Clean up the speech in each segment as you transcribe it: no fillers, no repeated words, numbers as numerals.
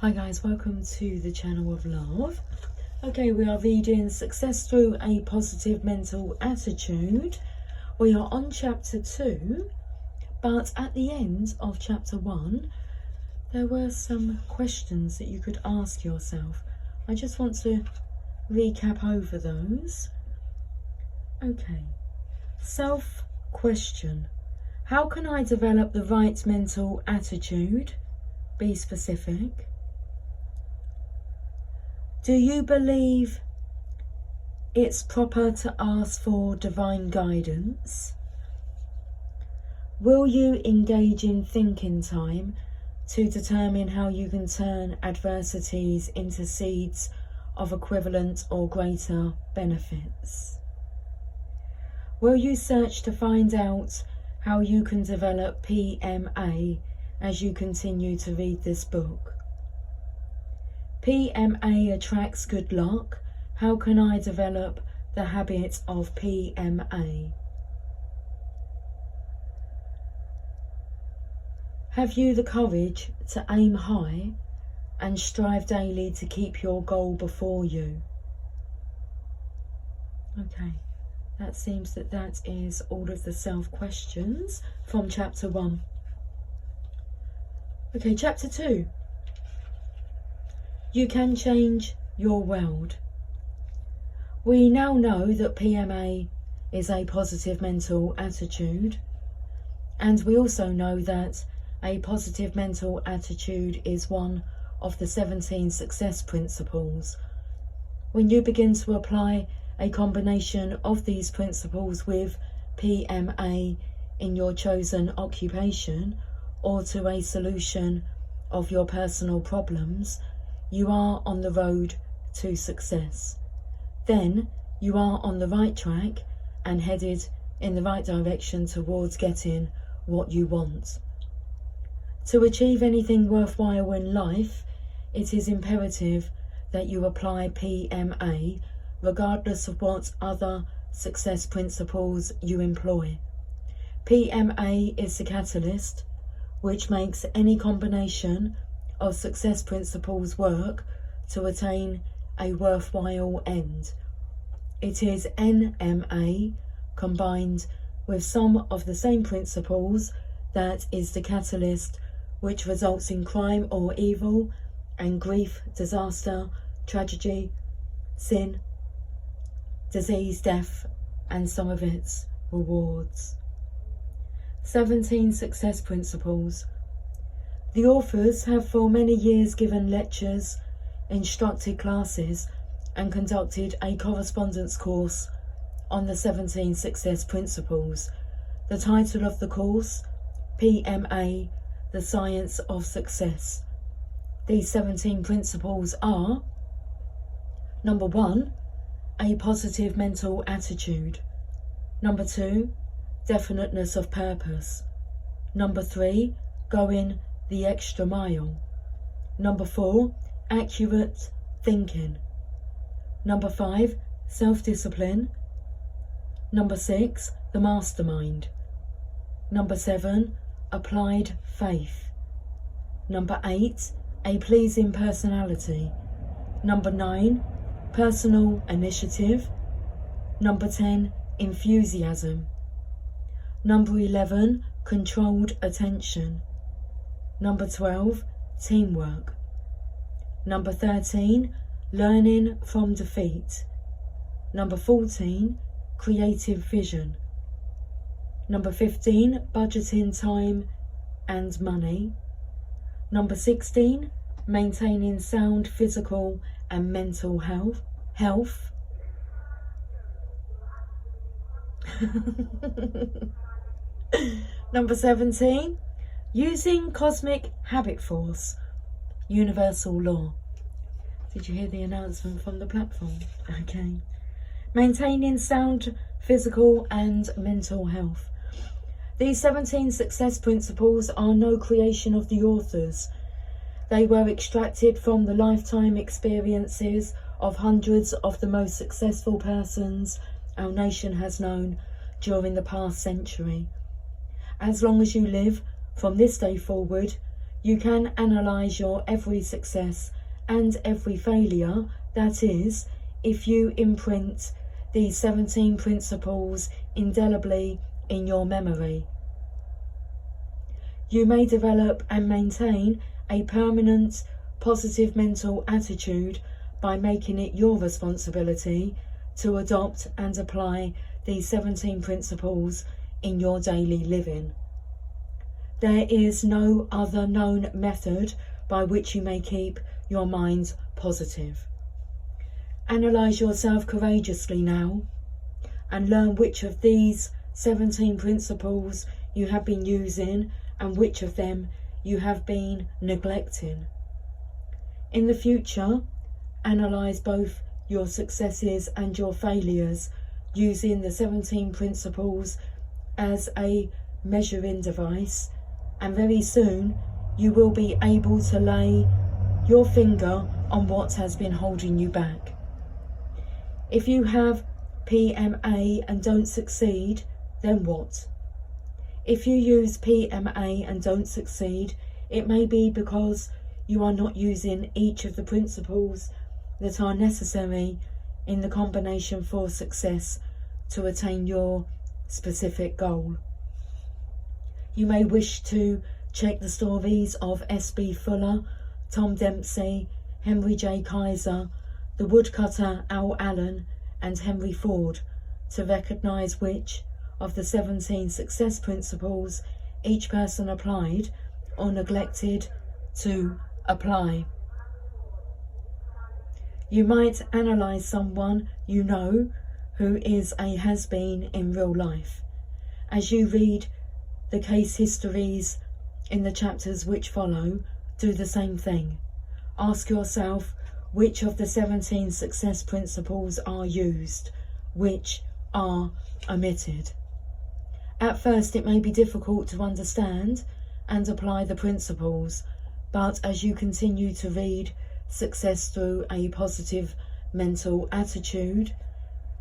Hi guys, welcome to the channel of love. Okay, we are reading Success Through a Positive Mental Attitude. We are on chapter 2, but at the end of chapter 1, there were some questions that you could ask yourself. I just want to recap over those. Okay, self-question. How can I develop the right mental attitude? Be specific. Do you believe it's proper to ask for divine guidance? Will you engage in thinking time to determine how you can turn adversities into seeds of equivalent or greater benefits? Will you search to find out how you can develop PMA as you continue to read this book? PMA attracts good luck. How can I develop the habit of PMA? Have you the courage to aim high and strive daily to keep your goal before you? Okay, that seems that is all of the self-questions from chapter 1. Okay, chapter 2. You can change your world. We now know that PMA is a positive mental attitude, and we also know that a positive mental attitude is one of the 17 success principles. When you begin to apply a combination of these principles with PMA in your chosen occupation or to a solution of your personal problems, you are on the road to success. Then you are on the right track and headed in the right direction towards getting what you want. To achieve anything worthwhile in life, it is imperative that you apply PMA regardless of what other success principles you employ. PMA is the catalyst which makes any combination of success principles work to attain a worthwhile end. It is NMA combined with some of the same principles that is the catalyst which results in crime or evil and grief, disaster, tragedy, sin, disease, death, and some of its rewards. 17 success principles. The authors have for many years given lectures, instructed classes, and conducted a correspondence course on the 17 success principles. The title of the course, PMA, The Science of Success. These 17 principles are: number 1, a positive mental attitude. Number 2, definiteness of purpose. Number 3, going the extra mile. Number 4, accurate thinking. Number 5, self-discipline. Number 6, the mastermind. Number 7, applied faith. Number 8, a pleasing personality. Number 9, personal initiative. Number 10, enthusiasm. Number 11, controlled attention. Number 12, teamwork. Number 13, learning from defeat. Number 14, creative vision. Number 15, budgeting time and money. Number 16, maintaining sound physical and mental health. Number 17, using cosmic habit force, universal law. Did you hear the announcement from the platform? Okay. Maintaining sound physical and mental health. These 17 success principles are no creation of the authors. They were extracted from the lifetime experiences of hundreds of the most successful persons our nation has known during the past century. As long as you live, from this day forward, You can analyse your every success and every failure, that is, if you imprint these 17 principles indelibly in your memory. You may develop and maintain a permanent positive mental attitude by making it your responsibility to adopt and apply these 17 principles in your daily living. There is no other known method by which you may keep your mind positive. Analyse yourself courageously now and learn which of these 17 principles you have been using and which of them you have been neglecting. In the future, analyse both your successes and your failures using the 17 principles as a measuring device, and very soon you will be able to lay your finger on what has been holding you back. If you have PMA and don't succeed, then what? If you use PMA and don't succeed, it may be because you are not using each of the principles that are necessary in the combination for success to attain your specific goal. You may wish to check the stories of S.B. Fuller, Tom Dempsey, Henry J. Kaiser, the woodcutter Al Allen, and Henry Ford to recognise which of the 17 success principles each person applied or neglected to apply. You might analyse someone you know who is a has-been in real life. As you read the case histories in the chapters which follow, do the same thing. Ask yourself which of the 17 success principles are used, which are omitted. At first it may be difficult to understand and apply the principles, but as you continue to read Success Through a Positive Mental Attitude,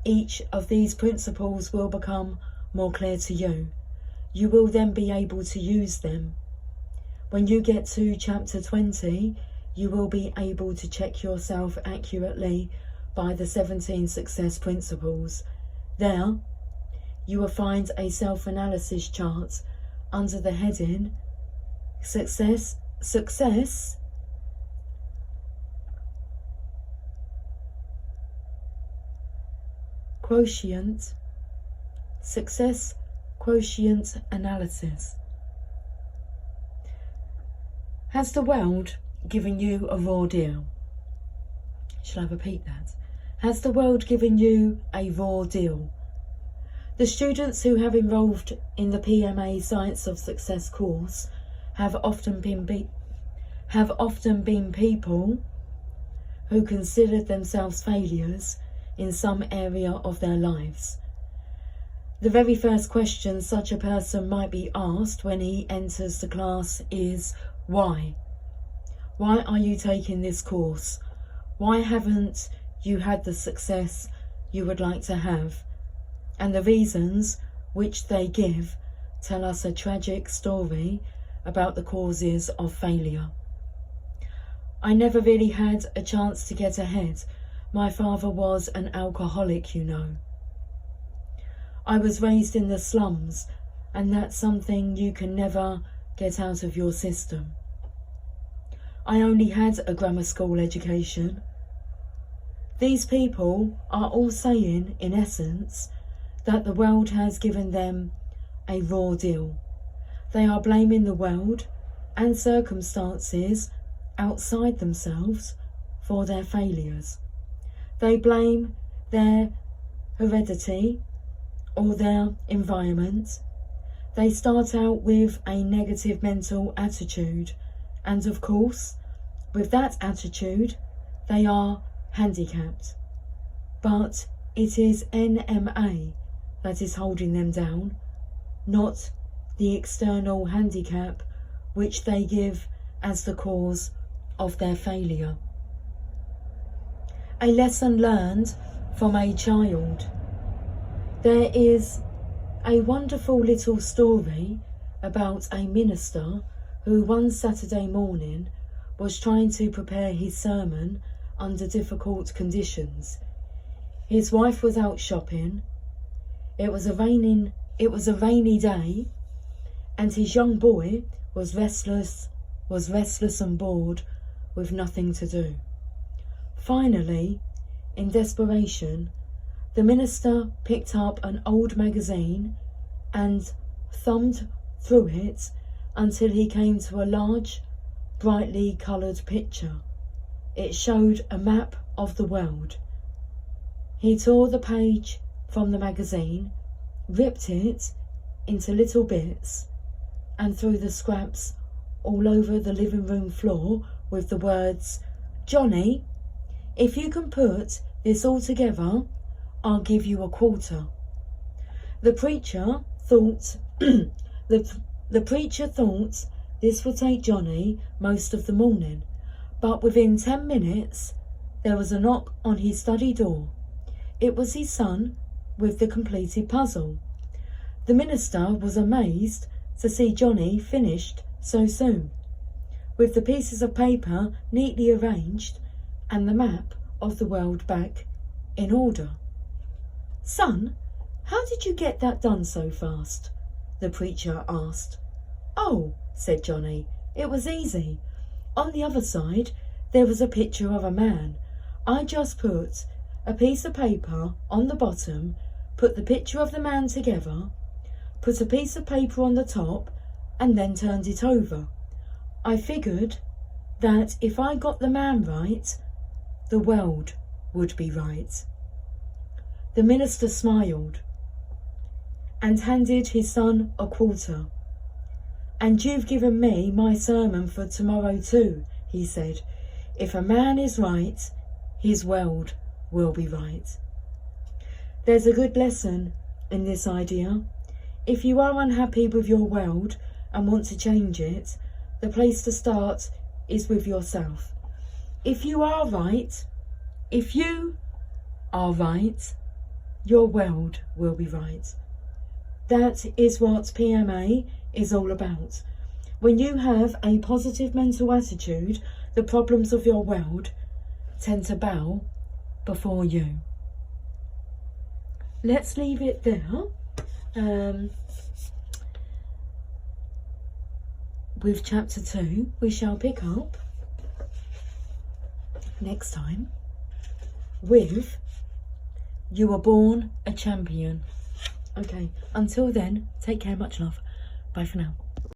each of these principles will become more clear to you. You will then be able to use them. When you get to chapter 20, you will be able to check yourself accurately by the 17 success principles. There, you will find a self-analysis chart under the heading Success Quotient Analysis. Has the world given you a raw deal? Shall I repeat that? Has the world given you a raw deal? The students who have enrolled in the PMA Science of Success course have often been people who considered themselves failures in some area of their lives. The very first question such a person might be asked when he enters the class is, why? Why are you taking this course? Why haven't you had the success you would like to have? And the reasons which they give tell us a tragic story about the causes of failure. I never really had a chance to get ahead. My father was an alcoholic, you know. I was raised in the slums, and that's something you can never get out of your system. I only had a grammar school education. These people are all saying, in essence, that the world has given them a raw deal. They are blaming the world and circumstances outside themselves for their failures. They blame their heredity or their environment. They start out with a negative mental attitude, and of course, with that attitude, they are handicapped. But it is NMA that is holding them down, not the external handicap which they give as the cause of their failure. A lesson learned from a child. There is a wonderful little story about a minister who one Saturday morning was trying to prepare his sermon under difficult conditions. His wife was out shopping. It was a rainy day, and his young boy was restless and bored with nothing to do. Finally, in desperation, the minister picked up an old magazine and thumbed through it until he came to a large, brightly coloured picture. It showed a map of the world. He tore the page from the magazine, ripped it into little bits, and threw the scraps all over the living room floor with the words, "Johnny, if you can put this all together, I'll give you a quarter." The preacher thought the preacher thought this would take Johnny most of the morning, but within 10 minutes there was a knock on his study door. It was his son with the completed puzzle. The minister was amazed to see Johnny finished so soon, with the pieces of paper neatly arranged and the map of the world back in order. "Son, how did you get that done so fast?" the preacher asked. "Oh," said Johnny, "it was easy. On the other side there was a picture of a man. I just put a piece of paper on the bottom, put the picture of the man together, put a piece of paper on the top, and then turned it over. I figured that if I got the man right, the world would be right." The minister smiled and handed his son a quarter. "And you've given me my sermon for tomorrow too," he said. "If a man is right, his world will be right." There's a good lesson in this idea. If you are unhappy with your world and want to change it, the place to start is with yourself. If you are right, your world will be right. That is what PMA is all about. When you have a positive mental attitude, the problems of your world tend to bow before you. Let's leave it there. With chapter 2, we shall pick up next time with "You Were Born a Champion." Okay, until then, take care, much love. Bye for now.